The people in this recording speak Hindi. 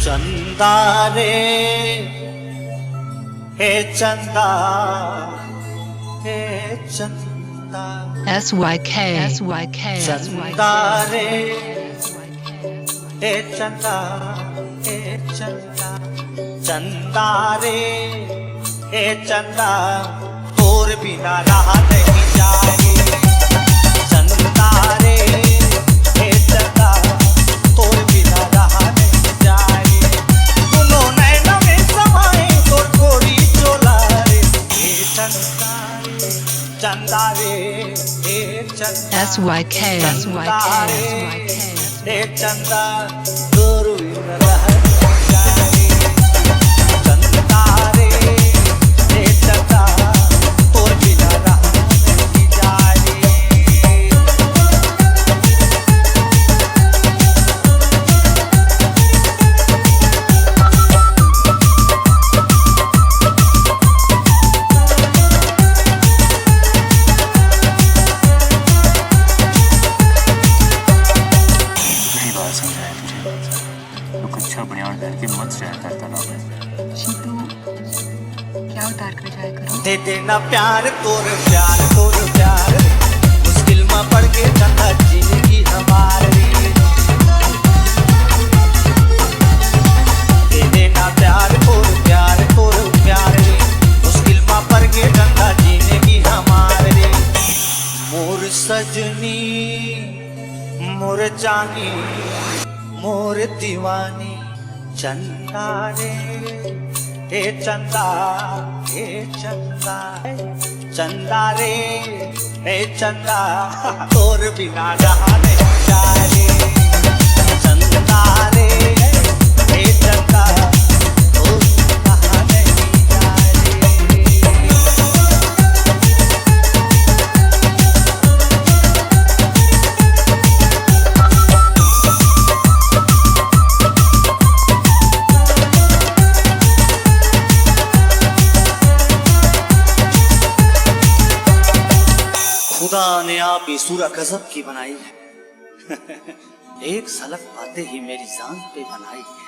चंदा रे हे चंदा हे चंदा SYK चंदा रे हे चंदा हे चंदा चंदा रे हे चंदा तोर बिना रहा नहीं जाए चंदा रे हे चंदा तोर बिना रहा नहीं जाए दोनों नैना में समाए तो थोड़ी चोला रे हे चंदा रे हे चंदा SYK हे चंदा तोर बिना रहा नहीं जाए चंदा रे हे चंदा तोर बिना रहा नहीं जाए मेरी बात समझाया तुझे तो कच्चा बनियान डाल के मत जाया करता ना मैं शीतू क्या उतार कर जाया करो। दे देना प्यार तोर प्यार मुश्किल में पड़ के चंदा जिंदगी हमारी दे देना प्यार तोर प्यार मुश्किल में पड़ के चंदा जिंदगी हमारी मोर सजनी मोर जानी मोर दीवानी चंदा रे हे चंदा चंदा रे हे चंदा तोर बिना रहा नहीं जाए चंदा रे हे चंदा तोर बिना रहा नहीं जाए खुदा ने आप ही सूरह गजब की बनाई है एक झलक पाते ही मेरी जान पे बनाई है